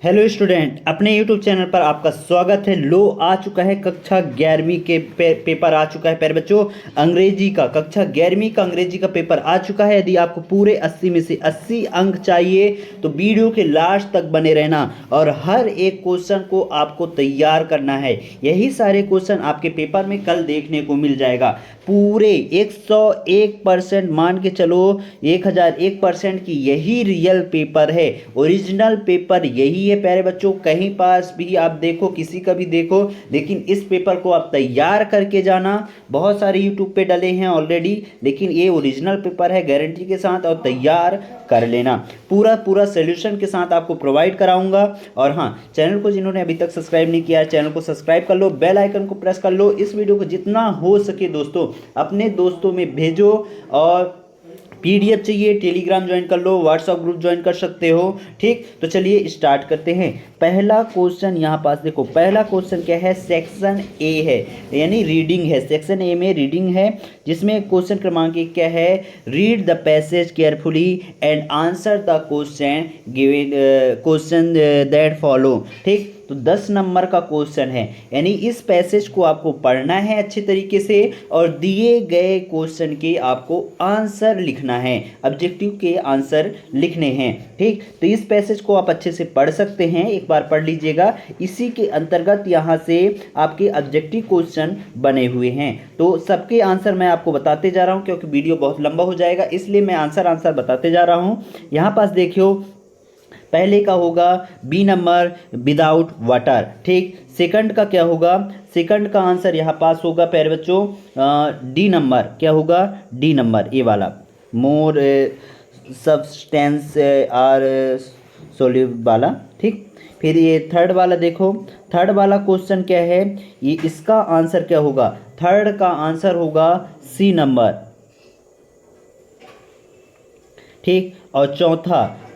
Hello student, अपने YouTube channel पर आपका स्वागत है। लो आ चुका है कक्षा 11वीं के पेपर आ चुका है। प्यारे बच्चों, अंग्रेजी का कक्षा 11वीं का अंग्रेजी का पेपर आ चुका है। यदि आपको पूरे 80 में से 80 अंक चाहिए तो वीडियो के लास्ट तक बने रहना और हर एक क्वेश्चन को आपको तैयार करना है। यही सारे क्वेश्चन आपके पेपर में कल देखने को मिल जाएगा। पूरे 101% मान के चलो, 1001% की यही रियल पेपर है, ओरिजिनल पेपर यही है। प्यारे बच्चों, कहीं पास भी आप देखो, किसी का भी देखो, लेकिन इस पेपर को आप तैयार करके जाना। बहुत सारे यूट्यूब पे डले हैं ऑलरेडी, लेकिन ये ओरिजिनल पेपर है गारंटी के साथ, और तैयार कर लेना। पूरा सॉल्यूशन के साथ आपको प्रोवाइड कराऊंगा। और हाँ, चैनल को जिन्होंने अभी तक सब्सक्राइब नहीं किया है, चैनल को सब्सक्राइब कर लो, बेल आइकन को प्रेस कर लो। इस वीडियो को जितना हो सके दोस्तों अपने दोस्तों में भेजो। और पीडीएफ चाहिए टेलीग्राम ज्वाइन कर लो, व्हाट्सएप ग्रुप ज्वाइन कर सकते हो। ठीक, तो चलिए स्टार्ट करते हैं। पहला क्वेश्चन यहाँ पास देखो, पहला क्वेश्चन क्या है, सेक्शन ए है, यानी रीडिंग है। सेक्शन ए में रीडिंग है, जिसमें क्वेश्चन क्रमांक 1 क्या है, read the passage carefully and answer the question given question that follow. ठीक, तो 10 नंबर का क्वेश्चन है, यानी इस पैसेज को आपको पढ़ना है अच्छे तरीके से और दिए गए क्वेश्चन के आपको आंसर लिखना है, ऑब्जेक्टिव के आंसर लिखने हैं। ठीक, तो इस पैसेज को आप अच्छे से पढ़ सकते हैं, एक बार पढ़ लीजिएगा। इसी के अंतर्गत यहाँ से आपके ऑब्जेक्टिव क्वेश्चन बने हुए हैं। तो सबके आंसर मैं आपको बताते जा रहा हूँ, क्योंकि वीडियो बहुत लंबा हो जाएगा, इसलिए मैं आंसर बताते जा रहा हूँ। यहाँ पास देखियो, पहले का होगा बी नंबर, विदाउट वाटर। ठीक, सेकंड का क्या होगा, सेकंड का आंसर यहाँ पास होगा प्यारे बच्चों डी नंबर। क्या होगा, डी नंबर, ये वाला, मोर सब्सटेंस आर सोल्यूबल वाला। ठीक, फिर ये थर्ड वाला देखो, थर्ड वाला क्वेश्चन क्या है, ये इसका आंसर क्या होगा, थर्ड का आंसर होगा सी नंबर। ठीक, और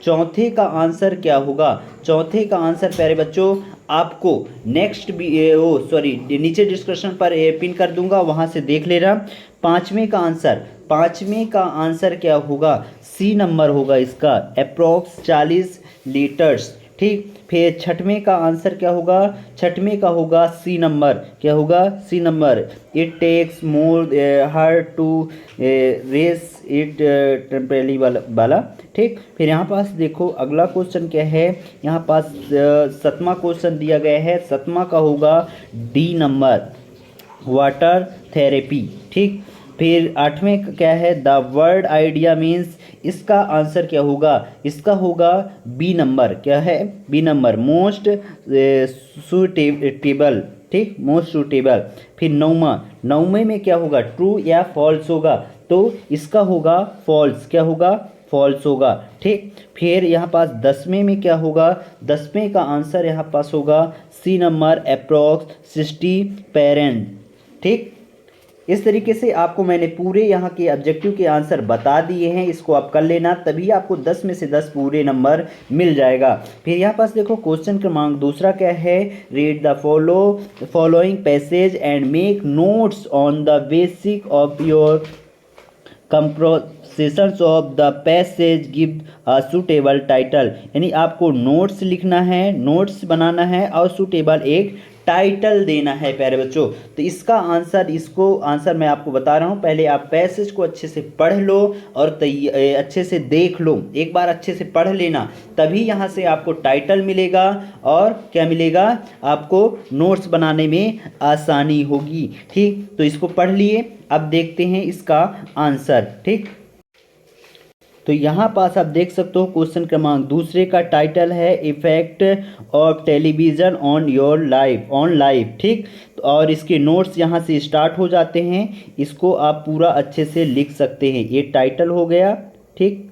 चौथे का आंसर क्या होगा, चौथे का आंसर प्यारे बच्चों आपको नेक्स्ट भी नीचे डिस्क्रिप्शन पर पिन कर दूंगा, वहां से देख लेना। पांचवें का आंसर क्या होगा, सी नंबर होगा इसका, अप्रोक्स 40 लीटर्स। ठीक, फिर छठवें का आंसर क्या होगा, छठवें का होगा सी नंबर। क्या होगा, C number, it takes more her to race it temporarily वाला। ठीक, फिर यहाँ पास देखो अगला क्वेश्चन क्या है, यहाँ पास सातवां क्वेश्चन दिया गया है, सातवां का होगा डी नंबर, वाटर थेरेपी। ठीक, फिर आठवें का क्या है, द वर्ड आइडिया मीन्स, इसका आंसर क्या होगा, इसका होगा बी नंबर। क्या है, बी नंबर, मोस्ट सूटेबल। ठीक, मोस्ट सूटेबल। फिर नौवें में क्या होगा, ट्रू या फॉल्स होगा, तो इसका होगा फॉल्स। क्या होगा, फॉल्स होगा। ठीक, फिर यहाँ पास 10वें में क्या होगा, 10वें का आंसर यहाँ पास होगा सी नंबर, अप्रोक्स 60 पेरेंट। ठीक, इस तरीके से आपको मैंने पूरे यहाँ के ऑब्जेक्टिव के आंसर बता दिए हैं, इसको आप कर लेना, तभी आपको 10 में से 10 पूरे नंबर मिल जाएगा। फिर यहाँ पास देखो क्वेश्चन क्रमांक दूसरा क्या है, read the following passage and make notes on the basic of your comprehensions of the passage, give a suitable title. यानी आपको नोट्स लिखना है, नोट्स बनाना है और सूटेबल एक टाइटल देना है प्यारे बच्चों। तो इसका आंसर मैं आपको बता रहा हूँ। पहले आप पैसेज को अच्छे से पढ़ लो और अच्छे से देख लो, एक बार अच्छे से पढ़ लेना, तभी यहाँ से आपको टाइटल मिलेगा और क्या मिलेगा, आपको नोट्स बनाने में आसानी होगी। ठीक, तो इसको पढ़ लिए, अब देखते हैं इसका आंसर। ठीक, तो यहाँ पास आप देख सकते हो क्वेश्चन क्रमांक दूसरे का टाइटल है effect of television on your life. ठीक, और इसके नोट्स यहाँ से स्टार्ट हो जाते हैं, इसको आप पूरा अच्छे से लिख सकते हैं। ये टाइटल हो गया। ठीक,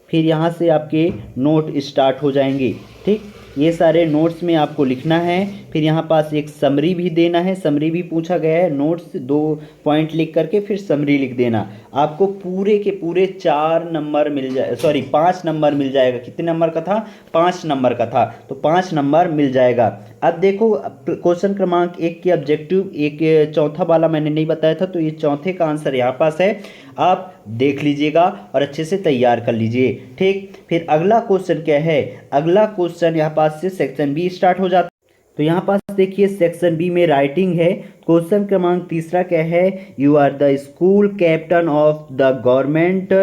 फिर यहाँ से आपके नोट स्टार्ट हो जाएंगे। ठीक, ये सारे नोट्स में आपको लिखना है। फिर यहाँ पास एक समरी भी देना है, समरी भी पूछा गया है, नोट्स 2 पॉइंट लिख करके फिर समरी लिख देना। आपको पूरे के पूरे 4 नंबर मिल जाए, 5 नंबर मिल जाएगा। कितने नंबर का था, 5 नंबर का था, तो 5 नंबर मिल जाएगा। अब देखो क्वेश्चन क्रमांक 1 के ऑब्जेक्टिव, एक चौथा वाला मैंने नहीं बताया था, तो ये चौथे का आंसर यहाँ पास है, आप देख लीजिएगा और अच्छे से तैयार कर लीजिए। ठीक, फिर अगला क्वेश्चन क्या है, अगला क्वेश्चन यहाँ पास से सेक्शन बी स्टार्ट हो जाता है। तो यहाँ पास देखिए सेक्शन बी में राइटिंग है। क्वेश्चन क्रमांक तीसरा क्या है, you are the school captain of the government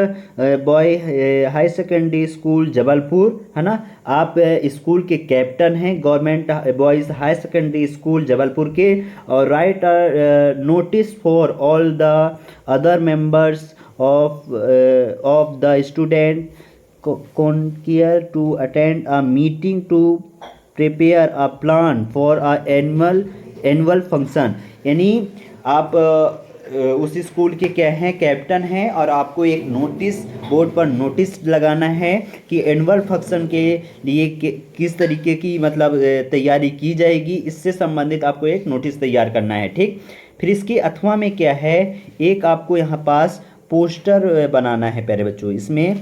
boy high secondary school Jabalpur, है ना। आप स्कूल के कैप्टन हैं government boys high secondary school Jabalpur के, और right notice for all the other members of the student conquer to attend a meeting to prepare a plan for a annual function। यानी आप उस स्कूल के क्या हैं, कैप्टन हैं, और आपको एक नोटिस बोर्ड पर नोटिस लगाना है कि एनुअल फंक्शन के लिए किस तरीके की मतलब तैयारी की जाएगी, इससे संबंधित आपको एक नोटिस तैयार करना है। ठीक, फिर इसके अथवा में क्या है, एक आपको यहाँ पास पोस्टर बनाना है प्यारे बच्चों। इसमें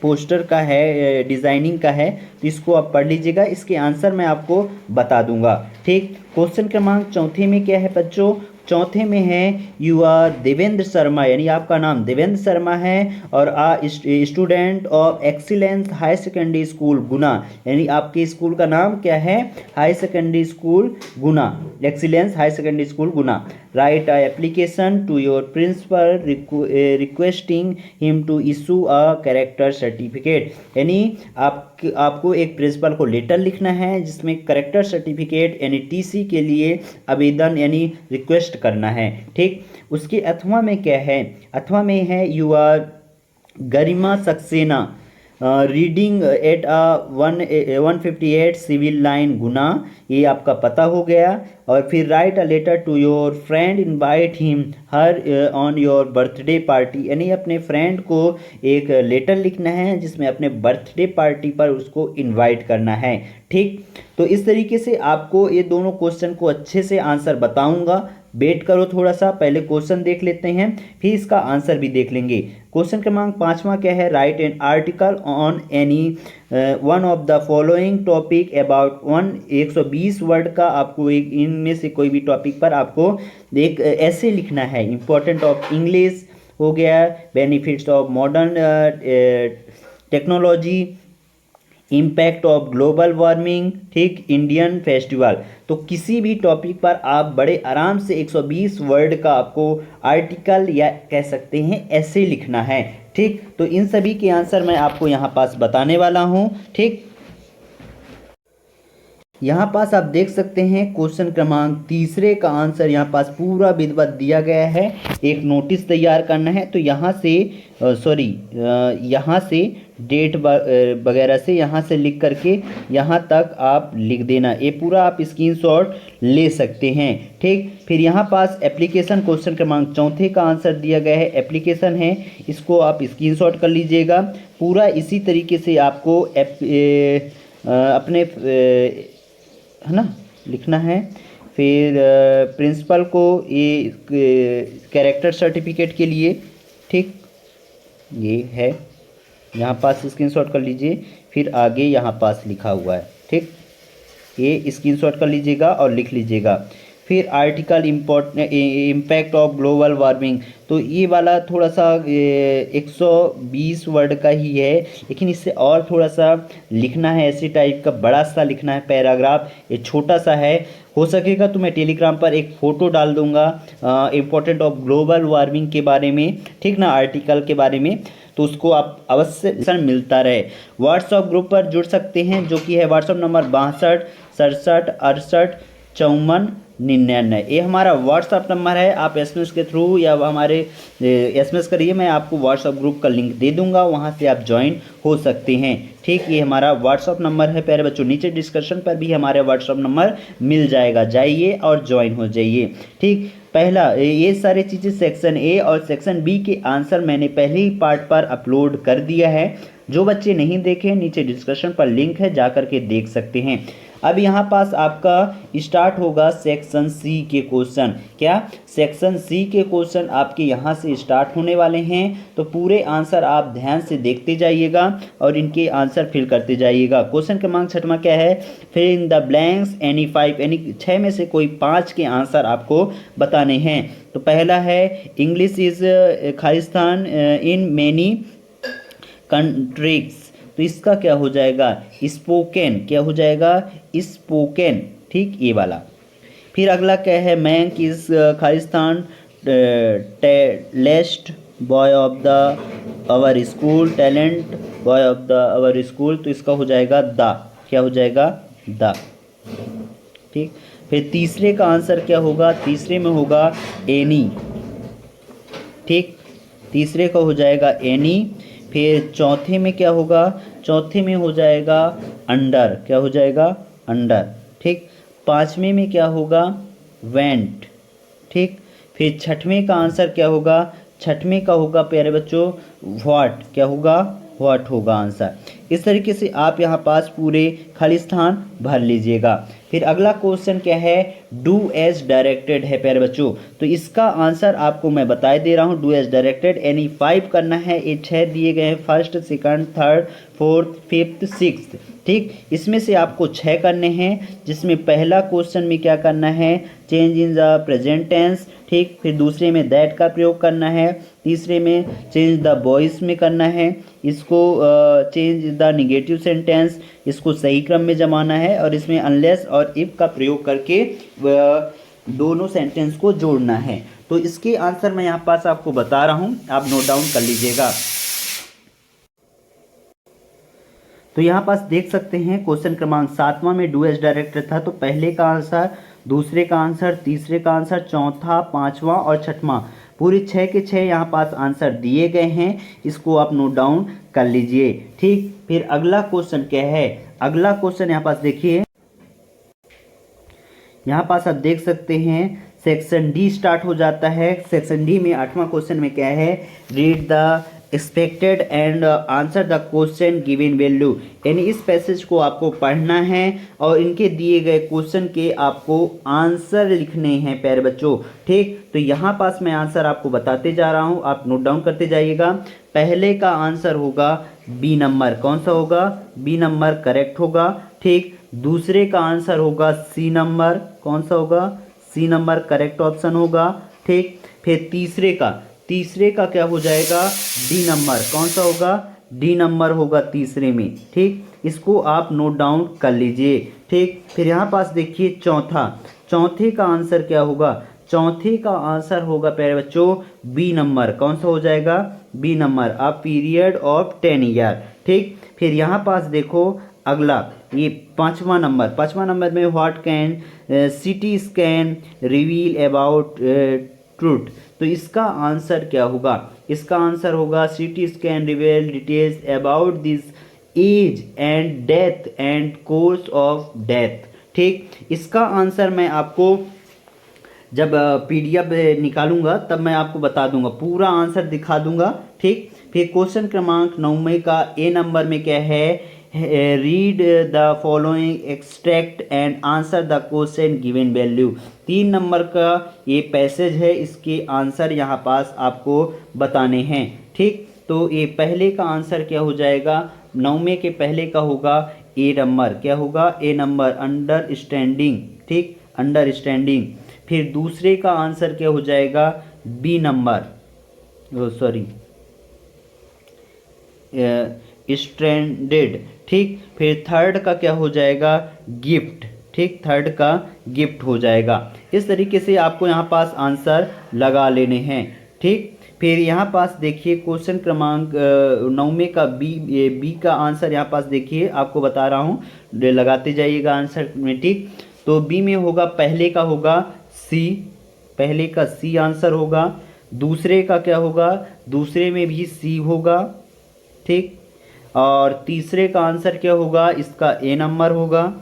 पोस्टर का है, डिज़ाइनिंग का है, तो इसको आप पढ़ लीजिएगा, इसके आंसर मैं आपको बता दूंगा। ठीक, क्वेश्चन क्रमांक चौथे में क्या है बच्चों, चौथे में है यू आर देवेंद्र शर्मा, यानी आपका नाम देवेंद्र शर्मा है, और student of excellence high secondary school Guna, यानी आपके स्कूल का नाम क्या है, high secondary school Guna, excellence high secondary school Guna. Write a application to your principal requesting him to issue a character certificate, यानी आपको एक प्रिंसिपल को लेटर लिखना है जिसमें कैरेक्टर सर्टिफिकेट यानी टीसी के लिए आवेदन यानी रिक्वेस्ट करना है। ठीक, उसके अथवा में क्या है, अथवा में है you are Garima Saxena reading at 158 civil line Guna, ये आपका पता हो गया। और फिर write a letter to your friend invite him her on your birthday party, यानी अपने फ्रेंड को एक लेटर लिखना है जिसमें अपने बर्थडे पार्टी पर उसको इनवाइट करना है। ठीक, तो इस तरीके से आपको ये दोनों क्वेश्चन को अच्छे से आंसर बताऊंगा, वेट करो थोड़ा सा, पहले क्वेश्चन देख लेते हैं फिर इसका आंसर भी देख लेंगे। क्वेश्चन क्रमांक 5वां क्या है, right an article on any one of the following topic about 120 word का आपको एक इनमें से कोई भी टॉपिक पर आपको एक ऐसे लिखना है। इंपॉर्टेंट ऑफ इंग्लिश हो गया, benefits of modern technology, impact of global warming, ठीक, इंडियन फेस्टिवल। तो किसी भी टॉपिक पर आप बड़े आराम से 120 वर्ड का आपको आर्टिकल या कह सकते हैं ऐसे लिखना है। ठीक, तो इन सभी के आंसर मैं आपको यहाँ पास बताने वाला हूँ। ठीक, यहाँ पास आप देख सकते हैं क्वेश्चन क्रमांक तीसरे का आंसर यहाँ पास पूरा विधिवत दिया गया है। एक नोटिस तैयार करना है, तो यहाँ से यहाँ से डेट वगैरह से यहाँ से लिख करके यहाँ तक आप लिख देना, ये पूरा आप स्क्रीनशॉट ले सकते हैं। ठीक, फिर यहाँ पास एप्लीकेशन क्वेश्चन क्रमांक चौथे का आंसर दिया गया है, एप्लीकेशन है, इसको आप स्क्रीनशॉट कर लीजिएगा। पूरा इसी तरीके से आपको अपने है ना लिखना है। फिर प्रिंसिपल को ये कैरेक्टर सर्टिफिकेट के लिए, ठीक, ये है, यहाँ पास स्क्रीनशॉट कर लीजिए। फिर आगे यहाँ पास लिखा हुआ है, ठीक, ये स्क्रीनशॉट कर लीजिएगा और लिख लीजिएगा। फिर article impact of global warming, तो ये वाला थोड़ा सा 120 वर्ड का ही है, लेकिन इससे और थोड़ा सा लिखना है, ऐसी टाइप का बड़ा सा लिखना है पैराग्राफ, ये छोटा सा है। हो सकेगा तो मैं टेलीग्राम पर एक फ़ोटो डाल दूंगा इम्पोर्टेंट ऑफ ग्लोबल वार्मिंग के बारे में, ठीक ना, आर्टिकल के बारे में, तो उसको आप अवश्य मिलता रहे। व्हाट्सएप ग्रुप पर जुड़ सकते हैं, जो कि है व्हाट्सएप नंबर 62 67 68 54 99। ये हमारा व्हाट्सअप नंबर है। आप एसएमएस के थ्रू या हमारे एसएमएस करिए, मैं आपको व्हाट्सअप ग्रुप का लिंक दे दूंगा, वहां से आप ज्वाइन हो सकते हैं। ठीक, ये हमारा व्हाट्सअप नंबर है प्यारे बच्चों, नीचे डिस्क्रिप्शन पर भी हमारे व्हाट्सअप नंबर मिल जाएगा, जाइए और ज्वाइन हो जाइए। ठीक, पहला ये सारी चीज़ें सेक्शन ए और सेक्शन बी के आंसर मैंने पहले ही पार्ट पर अपलोड कर दिया है। जो बच्चे नहीं देखे, नीचे डिस्क्रिप्शन पर लिंक है, जा कर के देख सकते हैं। अब यहाँ पास आपका स्टार्ट होगा सेक्शन सी के क्वेश्चन। क्या सेक्शन सी के क्वेश्चन आपके यहाँ से स्टार्ट होने वाले हैं, तो पूरे आंसर आप ध्यान से देखते जाइएगा और इनके आंसर फिल करते जाइएगा। क्वेश्चन क्रमांक 6वां क्या है, fill in the blanks any 5, यानी 6 में से कोई 5 के आंसर आपको बताने हैं। तो पहला है English is Khalistan in many countries, तो इसका क्या हो जाएगा स्पोकन, क्या हो जाएगा स्पोकन, ठीक ये वाला। फिर अगला क्या है मैंक is Khalistan tallest boy of the our school, talent boy of the our school, तो इसका हो जाएगा द, क्या हो जाएगा द, ठीक। फिर तीसरे का आंसर क्या होगा, तीसरे में होगा एनी, ठीक, तीसरे का हो जाएगा एनी। फिर चौथे में क्या होगा, चौथे में हो जाएगा अंडर, क्या हो जाएगा अंडर, ठीक। पांचवें में क्या होगा वेंट, ठीक। फिर छठवें का आंसर क्या होगा, छठवें का होगा प्यारे बच्चों व्हाट, क्या होगा व्हाट होगा आंसर। इस तरीके से आप यहाँ पास पूरे खालिस्तान भर लीजिएगा। फिर अगला क्वेश्चन क्या है, डू एज डायरेक्टेड है प्यारे बच्चों, तो इसका आंसर आपको मैं बता दे रहा हूँ। डू एज डायरेक्टेड एनी 5 करना है, ये 6 दिए गए हैं, first second third fourth fifth sixth, ठीक। इसमें से आपको 6 करने हैं, जिसमें पहला क्वेश्चन में क्या करना है change in the present tense, ठीक। फिर दूसरे में दैट का प्रयोग करना है, तीसरे में चेंज द वॉइस में करना है, इसको चेंज द निगेटिव सेंटेंस, इसको सही क्रम में जमाना है, और इसमें अनलेस और इफ का प्रयोग करके दोनों सेंटेंस को जोड़ना है। तो इसके आंसर मैं यहाँ पास आपको बता रहा हूँ, आप नोट डाउन कर लीजिएगा। तो यहाँ पास देख सकते हैं क्वेश्चन क्रमांक 7वां में डू एज डायरेक्टेड था, तो पहले का आंसर, दूसरे का आंसर, तीसरे का आंसर, चौथा, पांचवा और छठवां, पूरे 6 के 6 यहाँ पास आंसर दिए गए हैं, इसको आप नोट डाउन कर लीजिए, ठीक। फिर अगला क्वेश्चन क्या है, अगला क्वेश्चन यहाँ पास देखिए, यहाँ पास आप देख सकते हैं सेक्शन डी स्टार्ट हो जाता है। सेक्शन डी में 8वां क्वेश्चन में क्या है, read the expected and answer the question given value, यानी इस पैसेज को आपको पढ़ना है और इनके दिए गए क्वेश्चन के आपको आंसर लिखने हैं प्यारे बच्चों, ठीक। तो यहाँ पास मैं आंसर आपको बताते जा रहा हूँ, आप नोट डाउन करते जाइएगा। पहले का आंसर होगा बी नंबर, कौन सा होगा बी नंबर करेक्ट होगा, ठीक। दूसरे का आंसर होगा सी नंबर, कौन सा होगा सी नंबर करेक्ट ऑप्शन होगा, ठीक। फिर तीसरे का क्या हो जाएगा डी नंबर, कौन सा होगा डी नंबर होगा तीसरे में, ठीक। इसको आप नोट डाउन कर लीजिए, ठीक। फिर यहाँ पास देखिए चौथे का आंसर क्या होगा, चौथे का आंसर होगा प्यारे बच्चों बी नंबर, कौन सा हो जाएगा B number, a period of 10 year, ठीक। फिर यहाँ पास देखो अगला ये पांचवा नंबर में what can CT scan reveal about truth, तो इसका आंसर क्या होगा, इसका आंसर होगा CT scan reveal details about this age and death and course of death, ठीक। इसका आंसर मैं आपको जब पीडीएफ निकालूंगा तब मैं आपको बता दूंगा, पूरा आंसर दिखा दूंगा, ठीक। फिर क्वेश्चन क्रमांक 9 का ए नंबर में क्या है, read the following extract and answer the question given value, 3 number का ये पैसेज है, इसके आंसर यहाँ पास आपको बताने हैं, ठीक। तो ये पहले का आंसर क्या हो जाएगा, 9 के पहले का होगा ए नंबर, क्या होगा ए नंबर अंडरस्टैंडिंग, ठीक अंडरस्टैंडिंग। फिर दूसरे का आंसर क्या हो जाएगा बी नंबर, सॉरी स्ट्रैंडेड, ठीक। फिर थर्ड का क्या हो जाएगा गिफ्ट, ठीक थर्ड का गिफ्ट हो जाएगा। इस तरीके से आपको यहाँ पास आंसर लगा लेने हैं, ठीक। फिर यहाँ पास देखिए क्वेश्चन क्रमांक 9 का बी का आंसर यहाँ पास देखिए, आपको बता रहा हूँ लगाते जाइएगा आंसर में, ठीक। तो बी में होगा पहले का होगा सी, पहले का सी आंसर होगा। दूसरे का क्या होगा, दूसरे में भी सी होगा, ठीक। और तीसरे का आंसर क्या होगा, इसका ए नंबर होगा।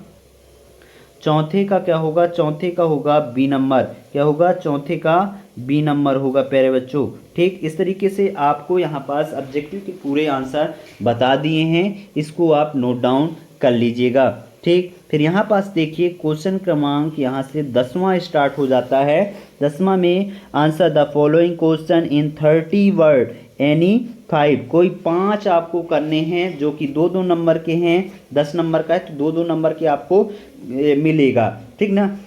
चौथे का क्या होगा, चौथे का होगा बी नंबर, क्या होगा चौथे का बी नंबर होगा प्यारे बच्चों, ठीक। इस तरीके से आपको यहाँ पास ऑब्जेक्टिव के पूरे आंसर बता दिए हैं, इसको आप नोट डाउन कर लीजिएगा। ठीक, फिर यहाँ पास देखिए क्वेश्चन क्रमांक यहाँ से 10वां स्टार्ट हो जाता है। 10वां में answer the following question in 30 word any 5, कोई 5 आपको करने हैं जो कि 2-2 नंबर के हैं। 10 नंबर का है तो 2-2 नंबर के आपको मिलेगा, ठीक ना।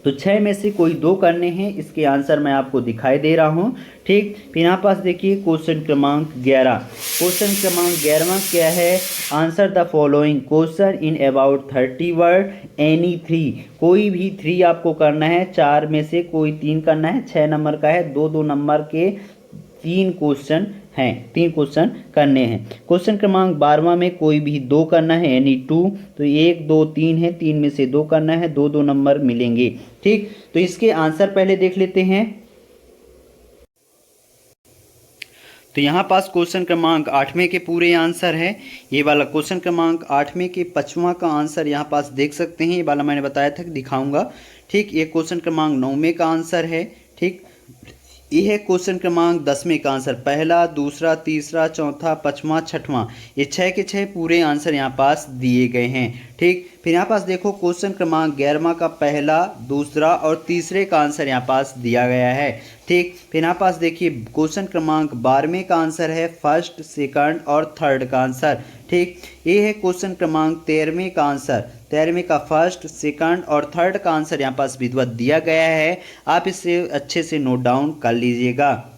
तो 6 में से कोई 2 करने हैं, इसके आंसर मैं आपको दिखाई दे रहा हूँ। ठीक, फिर यहाँ पास देखिए क्वेश्चन क्रमांक 11। क्वेश्चन क्रमांक 11वां क्या है, answer the following question in about 30 word any 3, कोई भी 3 आपको करना है। 4 में से कोई 3 करना है। 6 नंबर का है, 2-2 नंबर के 3 क्वेश्चन हैं, 3 क्वेश्चन करने हैं। क्वेश्चन क्रमांक 12वां में कोई भी 2 करना है यानी 2, तो 1 2 3 है, 3 में से 2 करना है, 2-2 नंबर मिलेंगे। ठीक, तो इसके आंसर पहले देख लेते हैं। तो यहाँ पास क्वेश्चन क्रमांक 8वें के पूरे आंसर है। ये वाला क्वेश्चन क्रमांक 8वें के 5वां का आंसर यहाँ पास देख सकते हैं। ये वाला मैंने बताया था कि दिखाऊंगा। ठीक, ये क्वेश्चन क्रमांक 9वें का आंसर है। ठीक, ये है क्वेश्चन क्रमांक 10वें का आंसर, पहला, दूसरा, तीसरा, चौथा, 5वां, 6वां, ये 6 के 6 पूरे आंसर यहाँ पास दिए गए हैं। ठीक, फिर यहाँ पास देखो क्वेश्चन क्रमांक 11वां का पहला, दूसरा और तीसरे का आंसर यहाँ पास दिया गया है। ठीक, फिर यहाँ पास देखिए क्वेश्चन क्रमांक 12वें का आंसर है फर्स्ट, सेकंड और थर्ड का आंसर। ठीक, ये है क्वेश्चन क्रमांक 13वें का आंसर, 13वें का फर्स्ट, सेकंड और थर्ड का आंसर यहाँ पास विधिवत दिया गया है। आप इसे अच्छे से नोट डाउन कर लीजिएगा।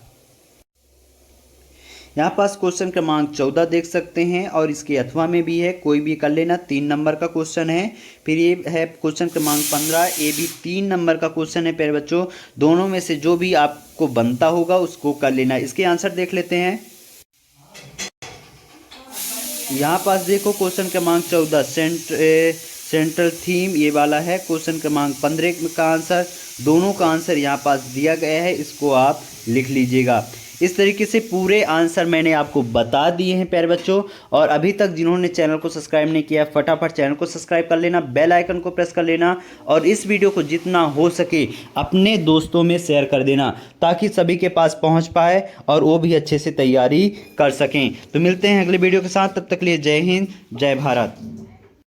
यहाँ पास क्वेश्चन क्रमांक 14 देख सकते हैं और इसके अथवा में भी है, कोई भी कर लेना, 3 नंबर का क्वेश्चन है। फिर ये है क्वेश्चन क्रमांक 15, ये भी 3 नंबर का क्वेश्चन है। प्यारे बच्चों, दोनों में से जो भी आपको बनता होगा उसको कर लेना। इसके आंसर देख लेते हैं। यहाँ पास देखो क्वेश्चन क्रमांक 14 सेंट्रल थीम ये वाला है। क्वेश्चन क्रमांक 15 का आंसर, दोनों का आंसर यहाँ पास दिया गया है, इसको आप लिख लीजिएगा। इस तरीके से पूरे आंसर मैंने आपको बता दिए हैं प्यारे बच्चों। और अभी तक जिन्होंने चैनल को सब्सक्राइब नहीं किया, फटाफट चैनल को सब्सक्राइब कर लेना, बेल आइकन को प्रेस कर लेना और इस वीडियो को जितना हो सके अपने दोस्तों में शेयर कर देना ताकि सभी के पास पहुंच पाए और वो भी अच्छे से तैयारी कर सकें। तो मिलते हैं अगले वीडियो के साथ, तब तक के लिए जय हिंद, जय भारत।